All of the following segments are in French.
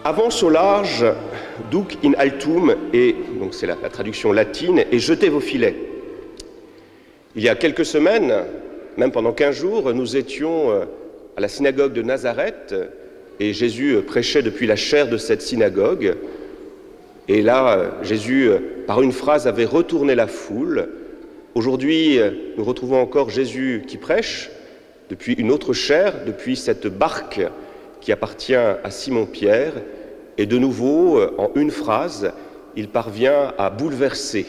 Avance au large, duc in altum, et donc c'est la traduction latine, et jetez vos filets. Il y a quelques semaines, même pendant 15 jours, nous étions à la synagogue de Nazareth, et Jésus prêchait depuis la chaire de cette synagogue. Et là, Jésus, par une phrase, avait retourné la foule. Aujourd'hui, nous retrouvons encore Jésus qui prêche depuis une autre chaire, depuis cette barque qui appartient à Simon-Pierre. Et de nouveau, en une phrase, il parvient à bouleverser.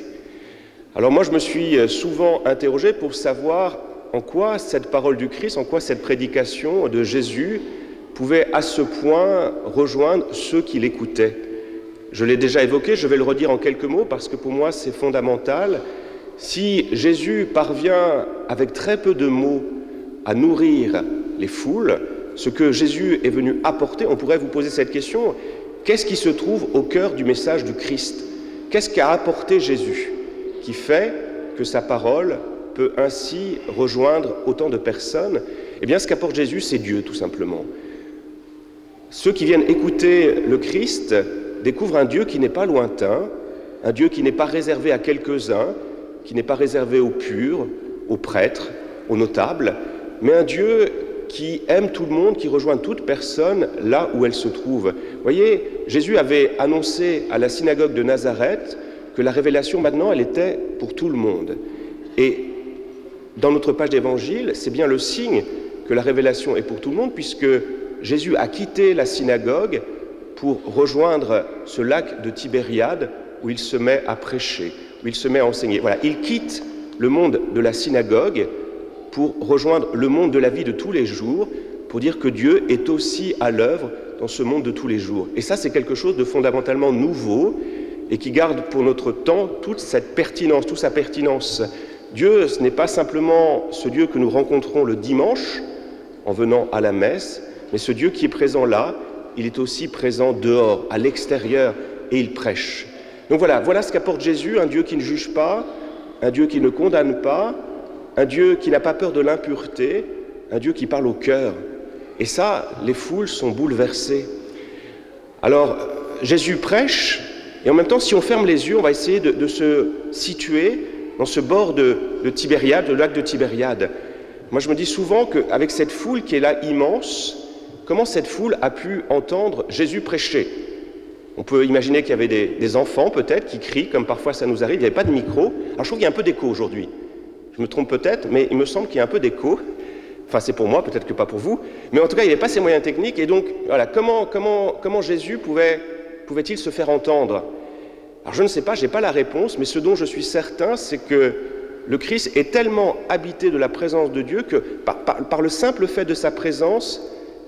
Alors moi, je me suis souvent interrogé pour savoir en quoi cette parole du Christ, en quoi cette prédication de Jésus pouvait à ce point rejoindre ceux qui l'écoutaient. Je l'ai déjà évoqué, je vais le redire en quelques mots parce que pour moi c'est fondamental. Si Jésus parvient avec très peu de mots à nourrir les foules, ce que Jésus est venu apporter, on pourrait vous poser cette question, qu'est-ce qui se trouve au cœur du message du Christ? Qu'est-ce qu'a apporté Jésus qui fait que sa parole peut ainsi rejoindre autant de personnes? Eh bien, ce qu'apporte Jésus, c'est Dieu, tout simplement. Ceux qui viennent écouter le Christ découvrent un Dieu qui n'est pas lointain, un Dieu qui n'est pas réservé à quelques-uns, qui n'est pas réservé aux purs, aux prêtres, aux notables, mais un Dieu qui aime tout le monde, qui rejoint toute personne là où elle se trouve. Vous voyez, Jésus avait annoncé à la synagogue de Nazareth que la révélation maintenant, elle était pour tout le monde. Et dans notre page d'évangile, c'est bien le signe que la révélation est pour tout le monde, puisque Jésus a quitté la synagogue pour rejoindre ce lac de Tibériade où il se met à prêcher, où il se met à enseigner. Voilà, il quitte le monde de la synagogue pour rejoindre le monde de la vie de tous les jours, pour dire que Dieu est aussi à l'œuvre dans ce monde de tous les jours. Et ça, c'est quelque chose de fondamentalement nouveau et qui garde pour notre temps toute cette pertinence, toute sa pertinence. Dieu, ce n'est pas simplement ce Dieu que nous rencontrons le dimanche en venant à la messe, mais ce Dieu qui est présent là, il est aussi présent dehors, à l'extérieur, et il prêche. Donc voilà ce qu'apporte Jésus, un Dieu qui ne juge pas, un Dieu qui ne condamne pas, un Dieu qui n'a pas peur de l'impureté, un Dieu qui parle au cœur. Et ça, les foules sont bouleversées. Alors, Jésus prêche, et en même temps, si on ferme les yeux, on va essayer de se situer dans ce bord de Tibériade, le lac de Tibériade. Moi, je me dis souvent qu'avec cette foule qui est là immense, comment cette foule a pu entendre Jésus prêcher? On peut imaginer qu'il y avait des enfants peut-être qui crient, comme parfois ça nous arrive, il n'y avait pas de micro. Alors je trouve qu'il y a un peu d'écho aujourd'hui. Je me trompe peut-être, mais il me semble qu'il y a un peu d'écho. Enfin, c'est pour moi, peut-être que pas pour vous. Mais en tout cas, il n'y avait pas ces moyens techniques. Et donc, voilà, comment Jésus pouvait-il se faire entendre? Alors je ne sais pas, je n'ai pas la réponse, mais ce dont je suis certain, c'est que le Christ est tellement habité de la présence de Dieu que par le simple fait de sa présence,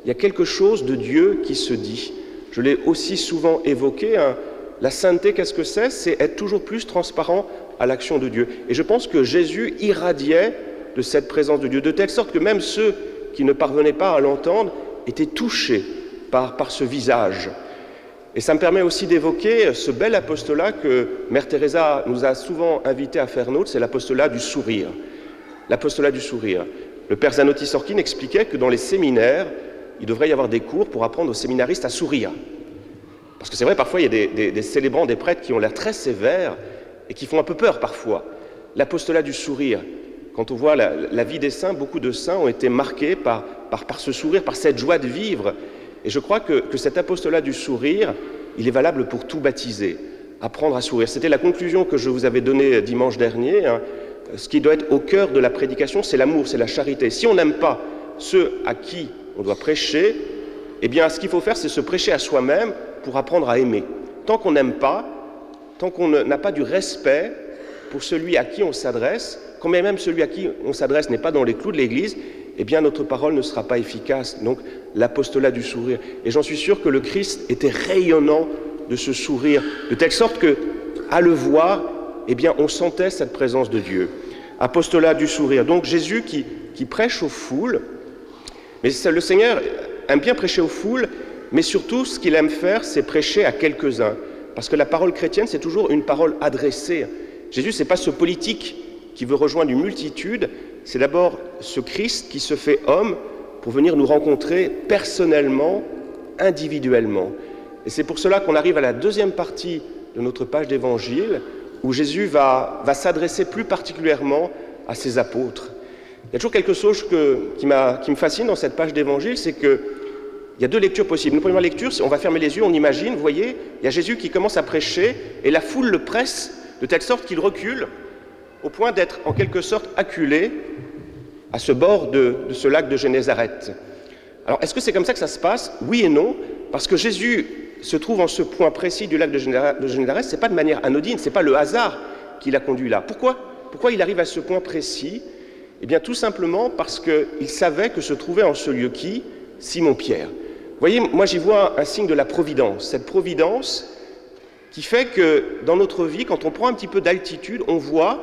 il y a quelque chose de Dieu qui se dit. Je l'ai aussi souvent évoqué, hein. La sainteté, qu'est-ce que c'est? C'est être toujours plus transparent à l'action de Dieu. Et je pense que Jésus irradiait de cette présence de Dieu, de telle sorte que même ceux qui ne parvenaient pas à l'entendre étaient touchés par ce visage. Et ça me permet aussi d'évoquer ce bel apostolat que Mère Teresa nous a souvent invités à faire nôtre, c'est l'apostolat du sourire. L'apostolat du sourire. Le père Zanotti Sorkin expliquait que dans les séminaires, il devrait y avoir des cours pour apprendre aux séminaristes à sourire. Parce que c'est vrai, parfois, il y a des célébrants, des prêtres qui ont l'air très sévères et qui font un peu peur parfois. L'apostolat du sourire. Quand on voit la vie des saints, beaucoup de saints ont été marqués par ce sourire, par cette joie de vivre. Et je crois que cet apostolat du sourire, il est valable pour tout baptisé. Apprendre à sourire. C'était la conclusion que je vous avais donnée dimanche dernier. Hein. Ce qui doit être au cœur de la prédication, c'est l'amour, c'est la charité. Si on n'aime pas ceux à qui on doit prêcher, eh bien, ce qu'il faut faire, c'est se prêcher à soi-même pour apprendre à aimer. Tant qu'on n'aime pas, tant qu'on n'a pas du respect pour celui à qui on s'adresse, quand même celui à qui on s'adresse n'est pas dans les clous de l'Église, eh bien, notre parole ne sera pas efficace. Donc, l'apostolat du sourire. Et j'en suis sûr que le Christ était rayonnant de ce sourire, de telle sorte que, à le voir, eh bien, on sentait cette présence de Dieu. Apostolat du sourire. Donc, Jésus qui prêche aux foules. Mais le Seigneur aime bien prêcher aux foules, mais surtout, ce qu'il aime faire, c'est prêcher à quelques-uns. Parce que la parole chrétienne, c'est toujours une parole adressée. Jésus, ce n'est pas ce politique qui veut rejoindre une multitude, c'est d'abord ce Christ qui se fait homme pour venir nous rencontrer personnellement, individuellement. Et c'est pour cela qu'on arrive à la deuxième partie de notre page d'évangile, où Jésus va s'adresser plus particulièrement à ses apôtres. Il y a toujours quelque chose qui me fascine dans cette page d'évangile, c'est qu'il y a deux lectures possibles. Une première lecture, on va fermer les yeux, on imagine, vous voyez, il y a Jésus qui commence à prêcher, et la foule le presse de telle sorte qu'il recule, au point d'être en quelque sorte acculé à ce bord de ce lac de Génézareth. Alors, est-ce que c'est comme ça que ça se passe? Oui et non, parce que Jésus se trouve en ce point précis du lac de Génézareth, ce n'est pas de manière anodine, ce n'est pas le hasard qui l'a conduit là. Pourquoi il arrive à ce point précis? Eh bien, tout simplement parce qu'il savait que se trouvait en ce lieu qui? Simon-Pierre. Vous voyez, moi j'y vois un signe de la providence, cette providence qui fait que dans notre vie, quand on prend un petit peu d'altitude, on voit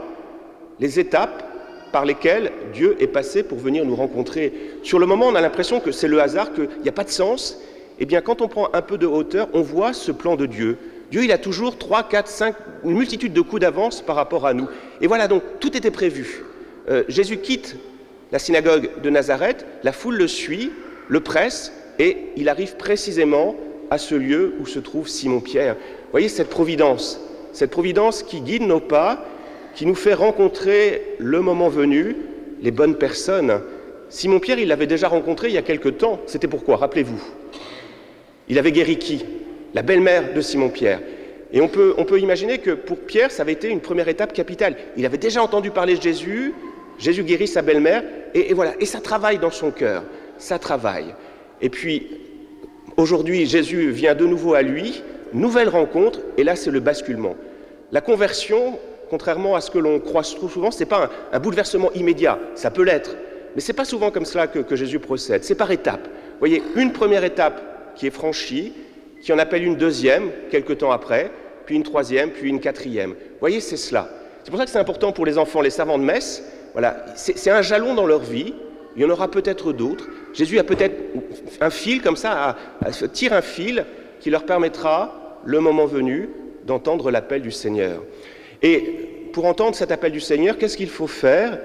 les étapes par lesquelles Dieu est passé pour venir nous rencontrer. Sur le moment, on a l'impression que c'est le hasard, qu'il n'y a pas de sens. Eh bien, quand on prend un peu de hauteur, on voit ce plan de Dieu. Dieu, il a toujours 3, 4, 5, une multitude de coups d'avance par rapport à nous. Et voilà, donc, tout était prévu. Jésus quitte la synagogue de Nazareth, la foule le suit, le presse, et il arrive précisément à ce lieu où se trouve Simon-Pierre. Vous voyez cette providence qui guide nos pas, qui nous fait rencontrer le moment venu, les bonnes personnes. Simon-Pierre, il l'avait déjà rencontré il y a quelque temps. C'était pourquoi? Rappelez-vous. Il avait guéri qui? La belle-mère de Simon-Pierre. Et on peut imaginer que pour Pierre, ça avait été une première étape capitale. Il avait déjà entendu parler de Jésus, Jésus guérit sa belle-mère, et voilà. Et ça travaille dans son cœur, ça travaille. Et puis, aujourd'hui, Jésus vient de nouveau à lui, nouvelle rencontre, et là, c'est le basculement. La conversion, contrairement à ce que l'on croit trop souvent, ce n'est pas un bouleversement immédiat, ça peut l'être, mais ce n'est pas souvent comme cela que Jésus procède, c'est par étapes. Vous voyez, une première étape qui est franchie, qui en appelle une deuxième, quelque temps après, puis une troisième, puis une quatrième. Vous voyez, c'est cela. C'est pour ça que c'est important pour les enfants, les servants de messe, voilà, c'est un jalon dans leur vie, il y en aura peut-être d'autres. Jésus a peut-être un fil comme ça, tire un fil qui leur permettra, le moment venu, d'entendre l'appel du Seigneur. Et pour entendre cet appel du Seigneur, qu'est-ce qu'il faut faire?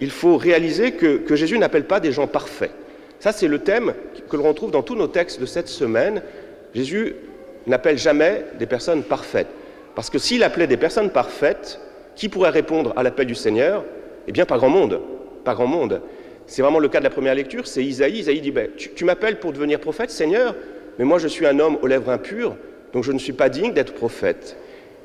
Il faut réaliser que Jésus n'appelle pas des gens parfaits. Ça, c'est le thème que l'on retrouve dans tous nos textes de cette semaine. Jésus n'appelle jamais des personnes parfaites. Parce que s'il appelait des personnes parfaites, qui pourrait répondre à l'appel du Seigneur? Eh bien, pas grand monde. Pas grand monde. C'est vraiment le cas de la première lecture, c'est Isaïe. Isaïe dit, tu m'appelles pour devenir prophète, Seigneur, mais moi je suis un homme aux lèvres impures, donc je ne suis pas digne d'être prophète.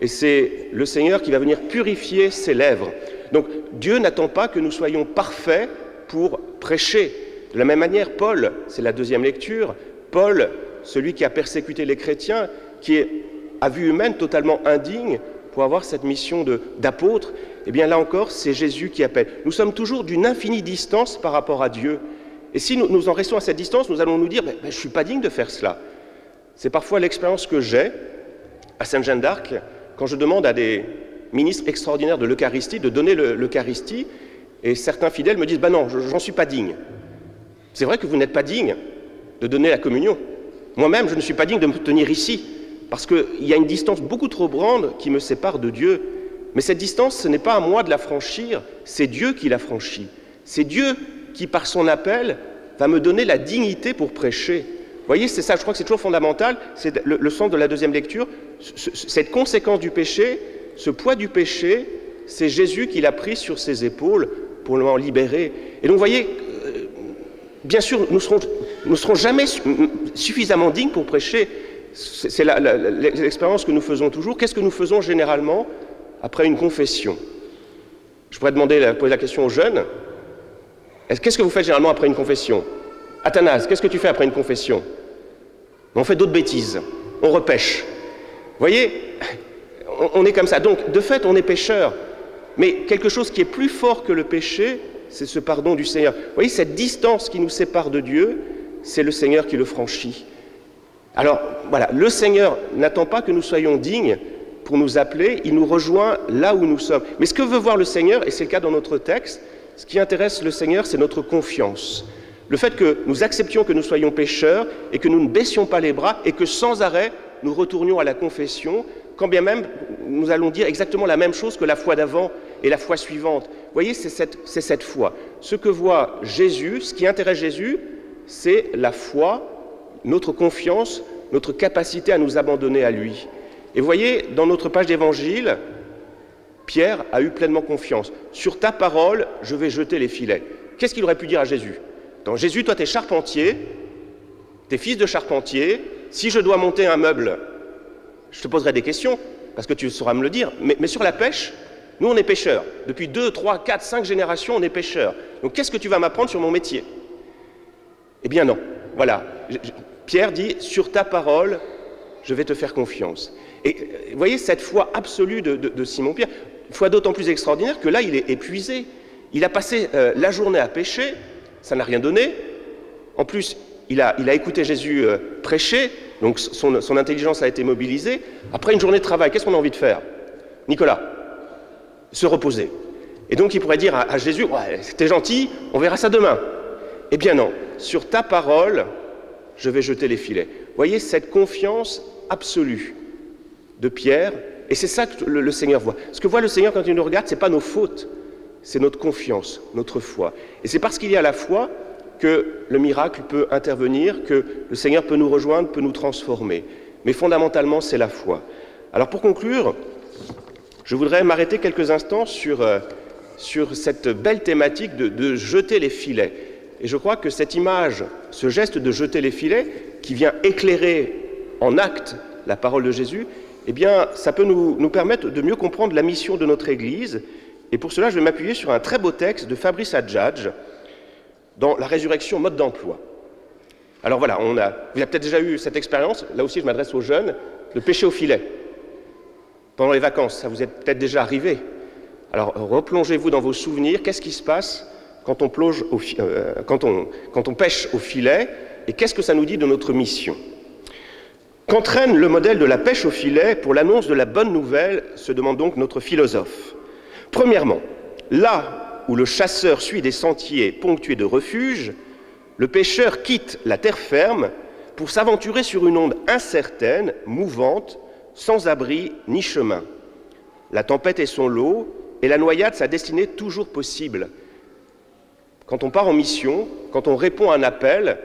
Et c'est le Seigneur qui va venir purifier ses lèvres. Donc Dieu n'attend pas que nous soyons parfaits pour prêcher. De la même manière, Paul, c'est la deuxième lecture, Paul, celui qui a persécuté les chrétiens, qui est à vue humaine totalement indigne pour avoir cette mission d'apôtre, eh bien là encore, c'est Jésus qui appelle. Nous sommes toujours d'une infinie distance par rapport à Dieu. Et si nous en restons à cette distance, nous allons nous dire, je ne suis pas digne de faire cela. C'est parfois l'expérience que j'ai à Sainte-Jeanne d'Arc, quand je demande à des ministres extraordinaires de l'Eucharistie de donner l'Eucharistie, et certains fidèles me disent, non, j'en suis pas digne. C'est vrai que vous n'êtes pas digne de donner la communion. Moi-même, je ne suis pas digne de me tenir ici, parce qu'il y a une distance beaucoup trop grande qui me sépare de Dieu. Mais cette distance, ce n'est pas à moi de la franchir, c'est Dieu qui la franchit. C'est Dieu qui, par son appel, va me donner la dignité pour prêcher. Vous voyez, c'est ça, je crois que c'est toujours fondamental, c'est le sens de la deuxième lecture. Cette conséquence du péché, ce poids du péché, c'est Jésus qui l'a pris sur ses épaules pour l'en libérer. Et donc, vous voyez, bien sûr, nous serons jamais suffisamment dignes pour prêcher. C'est l'expérience que nous faisons toujours. Qu'est-ce que nous faisons généralement après une confession? Je pourrais poser la question aux jeunes. Qu'est-ce que vous faites généralement après une confession? Athanase, qu'est-ce que tu fais après une confession? On fait d'autres bêtises. On repêche. Vous voyez, on est comme ça. Donc, de fait, on est pécheur. Mais quelque chose qui est plus fort que le péché, c'est ce pardon du Seigneur. Vous voyez, cette distance qui nous sépare de Dieu, c'est le Seigneur qui le franchit. Alors, voilà, le Seigneur n'attend pas que nous soyons dignes pour nous appeler, il nous rejoint là où nous sommes. Mais ce que veut voir le Seigneur, et c'est le cas dans notre texte, ce qui intéresse le Seigneur, c'est notre confiance. Le fait que nous acceptions que nous soyons pécheurs et que nous ne baissions pas les bras et que sans arrêt, nous retournions à la confession, quand bien même nous allons dire exactement la même chose que la fois d'avant et la fois suivante. Vous voyez, c'est cette foi. Ce que voit Jésus, ce qui intéresse Jésus, c'est la foi, notre confiance notre capacité à nous abandonner à lui. Et vous voyez, dans notre page d'évangile, Pierre a eu pleinement confiance. Sur ta parole, je vais jeter les filets. Qu'est-ce qu'il aurait pu dire à Jésus? Donc, Jésus, toi, t'es charpentier, t'es fils de charpentier. Si je dois monter un meuble, je te poserai des questions, parce que tu sauras me le dire. Mais sur la pêche, nous, on est pêcheurs. Depuis 2, 3, 4, 5 générations, on est pêcheurs. Donc, qu'est-ce que tu vas m'apprendre sur mon métier? Eh bien, non. Voilà. Pierre dit, sur ta parole, je vais te faire confiance. Et vous voyez cette foi absolue de Simon-Pierre, une foi d'autant plus extraordinaire que là, il est épuisé. Il a passé la journée à pêcher, ça n'a rien donné. En plus, il a écouté Jésus prêcher, donc son intelligence a été mobilisée. Après une journée de travail, qu'est-ce qu'on a envie de faire? Nicolas, se reposer. Et donc, il pourrait dire à Jésus, ouais, t'es gentil, on verra ça demain. Eh bien non, sur ta parole, je vais jeter les filets. Vous voyez cette confiance absolue de Pierre, et c'est ça que le Seigneur voit. Ce que voit le Seigneur quand il nous regarde, ce n'est pas nos fautes, c'est notre confiance, notre foi. Et c'est parce qu'il y a la foi que le miracle peut intervenir, que le Seigneur peut nous rejoindre, peut nous transformer. Mais fondamentalement, c'est la foi. Alors pour conclure, je voudrais m'arrêter quelques instants sur cette belle thématique de jeter les filets. Et je crois que cette image, ce geste de jeter les filets, qui vient éclairer en acte la parole de Jésus, eh bien, ça peut nous permettre de mieux comprendre la mission de notre Église. Et pour cela, je vais m'appuyer sur un très beau texte de Fabrice Adjadj dans La résurrection, mode d'emploi. Alors voilà, vous avez peut-être déjà eu cette expérience, là aussi je m'adresse aux jeunes, de pêcher au filet. Pendant les vacances, ça vous est peut-être déjà arrivé. Alors replongez-vous dans vos souvenirs, qu'est-ce qui se passe quand on pêche au filet, et qu'est-ce que ça nous dit de notre mission? Qu'entraîne le modèle de la pêche au filet pour l'annonce de la bonne nouvelle, se demande donc notre philosophe. Premièrement, là où le chasseur suit des sentiers ponctués de refuges, le pêcheur quitte la terre ferme pour s'aventurer sur une onde incertaine, mouvante, sans abri ni chemin. La tempête est son lot, et la noyade sa destinée toujours possible. Quand on part en mission, quand on répond à un appel,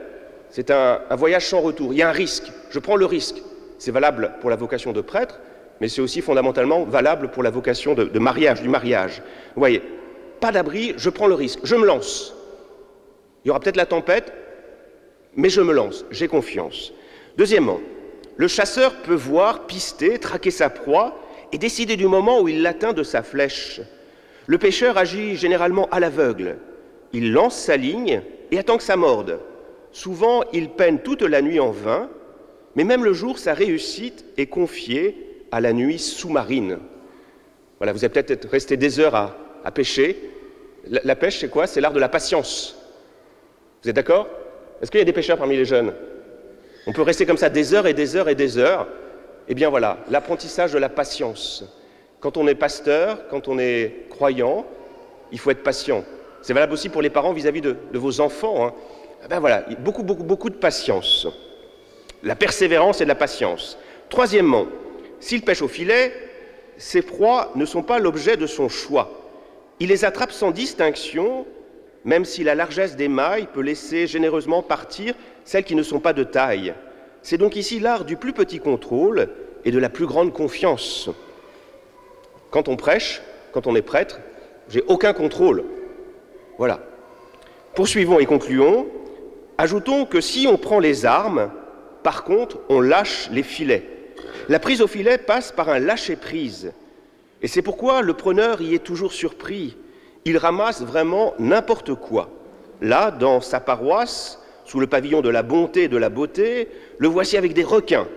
c'est un voyage sans retour. Il y a un risque. Je prends le risque. C'est valable pour la vocation de prêtre, mais c'est aussi fondamentalement valable pour la vocation de mariage, du mariage. Vous voyez, pas d'abri, je prends le risque, je me lance. Il y aura peut-être la tempête, mais je me lance, j'ai confiance. Deuxièmement, le chasseur peut voir, pister, traquer sa proie et décider du moment où il l'atteint de sa flèche. Le pêcheur agit généralement à l'aveugle. Il lance sa ligne et attend que ça morde. Souvent, il peine toute la nuit en vain, mais même le jour, sa réussite est confiée à la nuit sous-marine. Voilà, vous êtes peut-être resté des heures à pêcher. La pêche, c'est quoi? C'est l'art de la patience. Vous êtes d'accord? Est-ce qu'il y a des pêcheurs parmi les jeunes? On peut rester comme ça des heures et des heures et des heures. Eh bien voilà, l'apprentissage de la patience. Quand on est pasteur, quand on est croyant, il faut être patient. C'est valable aussi pour les parents vis-à-vis de vos enfants. Hein. Ben voilà, beaucoup de patience. La persévérance et de la patience. Troisièmement, s'il pêche au filet, ses proies ne sont pas l'objet de son choix. Il les attrape sans distinction, même si la largesse des mailles peut laisser généreusement partir celles qui ne sont pas de taille. C'est donc ici l'art du plus petit contrôle et de la plus grande confiance. Quand on prêche, quand on est prêtre, j'ai aucun contrôle. Voilà. Poursuivons et concluons. Ajoutons que si on prend les armes, par contre, on lâche les filets. La prise au filet passe par un lâcher-prise. Et c'est pourquoi le preneur y est toujours surpris. Il ramasse vraiment n'importe quoi. Là, dans sa paroisse, sous le pavillon de la bonté et de la beauté, le voici avec des requins,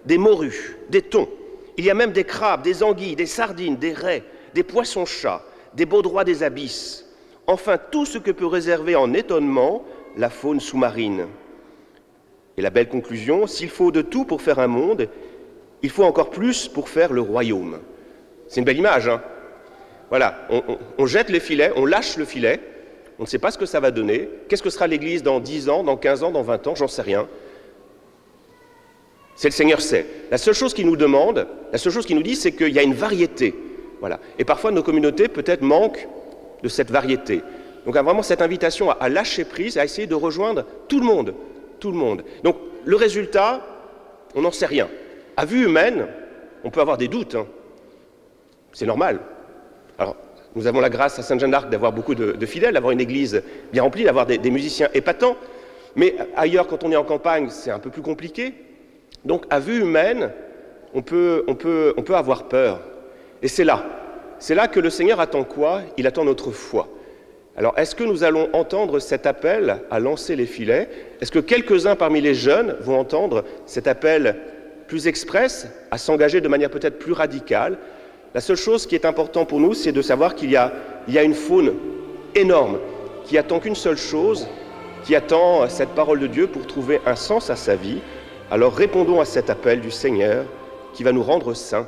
des morues, des thons. Il y a même des crabes, des anguilles, des sardines, des raies, des poissons-chats, des baudroies des abysses. Enfin, tout ce que peut réserver en étonnement la faune sous-marine. Et la belle conclusion, s'il faut de tout pour faire un monde, il faut encore plus pour faire le royaume. C'est une belle image, hein? Voilà, on jette les filets, on lâche le filet, on ne sait pas ce que ça va donner. Qu'est-ce que sera l'Église dans 10 ans, dans 15 ans, dans 20 ans? J'en sais rien. C'est le Seigneur sait. La seule chose qu'il nous demande, la seule chose qu'il nous dit, c'est qu'il y a une variété. Voilà. Et parfois, nos communautés, peut-être, manquent de cette variété. Donc, vraiment, cette invitation à lâcher prise, à essayer de rejoindre tout le monde. Tout le monde. Donc, le résultat, On n'en sait rien. À vue humaine, on peut avoir des doutes. C'est normal. Alors, nous avons la grâce à Sainte-Jeanne d'Arc d'avoir beaucoup de fidèles, d'avoir une église bien remplie, d'avoir des musiciens épatants. Mais ailleurs, quand on est en campagne, c'est un peu plus compliqué. Donc, à vue humaine, on peut avoir peur. Et c'est là que le Seigneur attend quoi? Il attend notre foi. Alors, est-ce que nous allons entendre cet appel à lancer les filets? Est-ce que quelques-uns parmi les jeunes vont entendre cet appel plus express, à s'engager de manière peut-être plus radicale? La seule chose qui est importante pour nous, c'est de savoir qu'il y a une faune énorme qui attend qu'une seule chose, qui attend cette parole de Dieu pour trouver un sens à sa vie. Alors répondons à cet appel du Seigneur qui va nous rendre saints.